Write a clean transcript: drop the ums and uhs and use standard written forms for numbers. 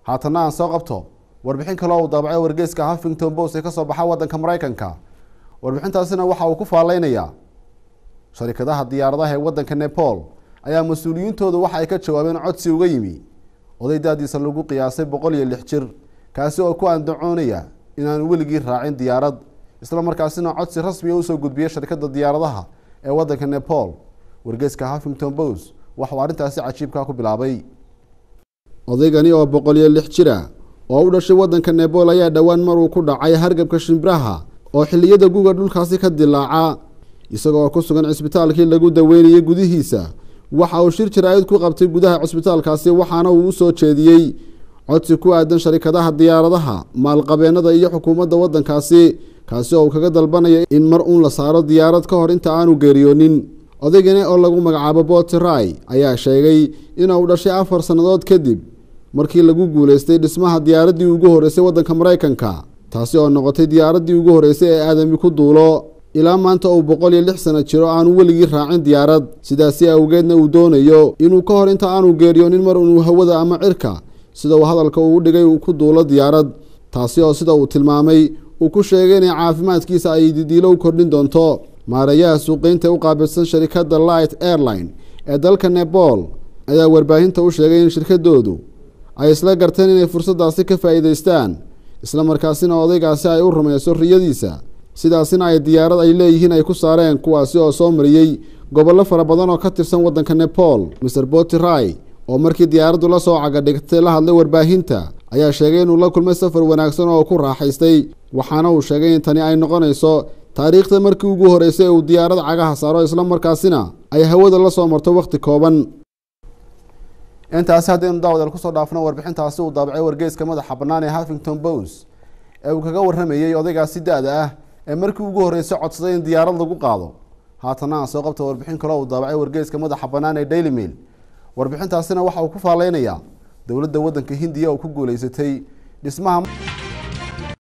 haatana aan soo qabto warbixin kale oo daabacay wargeyska Huffington Post ee ka soo baxa wadanka Mareykanka. Warbixintaasina waxa uu ku faaleynayaa sharikadaha diyaaradaha ee wadanka Nepal ayaa mas'uuliyintoodu waxa ay ka jawaabeen codsi uga yimi oday daadiisa lagu qiyaasay 106 jir kaasi oo ku andacoonaya inaan weligii raacin diyaarad isla markaasina codsi rasmi ah u soo gudbiyay shirkadda diyaaradaha ee wadanka Nepal. Wargeyska Huffington Post waxa uu arintaasi cajiibka ku bilaabay. Odaygani oo 106 jir ah oo u dhashay wadanka Nepal ayaa dhawaan mar uu ku dhacay hargabka shimbiraha oo xilliyada guga dhulkaasi ka dilaaca isagoo ku sugan cisbitaalkii lagu daweynayay gudihiisa. waxa uu shir jiraayad ku qabtay gudaha cisbitaalkaasi waxaana uu soo jeediyay codsi ku aadan sharikadaha diyaaradaha maalqabeennada iyo xukuumadda wadankaasi kaasi oo kaga dalbanaya in mar uun la saaro diyaarad ka hor inta aanu geeriyoonin. odaygani oo lagu magacaabo Botirai ayaa sheegay inuu dhashay 4 sanadood kadib markii lagu guuleystay dhismaha diyaaradii ugu horeysay wadanka Mareykanka taasi oo noqotay diyaaradii ugu horeysay ee aadami ku duulo. ilaa maanta uu 106 sano jiro aanu weligii raacin diyaarad sidaasi awgeedna uu doonayo inuu ka hor inta aanu geeriyoonin mar uu hawada ama cirka sida uu hadalka uu dhigay uu ku duulo diyaarad taasi oo sida uu tilmaamay uu ku sheegay in caafimaadkiisa ay didiilo u kordhin doonto. maarayaha suuqeynta u qaabilsan shirkadda Light Airline ee dalka Nepal ayaa warbaahinta u sheegay in shirkadoodu ay isla garteen inay fursadaasi ka faa'iideystaan isla markaasina odaygaasi ay u rumayso riyadiisa sidaasina ay diyaarad ay leeyihiin ay ku saareen kuwaasi oo soo mariyay gobollo fara badan oo ka tirsan wadanka Nepal. Mr. Botirai oo markii diyaaraddu la soo caga dhigtay la hadlay warbaahinta ayaa sheegay inuu la kulmay safar wanaagsan oo ku raaxaystay waxaana uu sheegay in tani ay noqonayso taariikhda markii ugu horeysay uu diyaarad cagaha saaro isla markaasina ay hawada la soo marto waqti kooban. intaas haddii daawada ku soo dhaafno warbixintaasi uu daabacay wargeyska madaxa bannaan ee Huffington Post ee uu kaga warramayay odaygaasi da'da ah ee markii ugu horeysay codsaday in diyaarad lagu qaado. haatana aan soo qabto warbixin kale oo uu daabacay wargeyska madaxa bannaan ee Daily Mail. warbixintaasina waxa uu ku faaleynayaa dowladda wadanka Hindiya oo ku guuleysatay dhismaha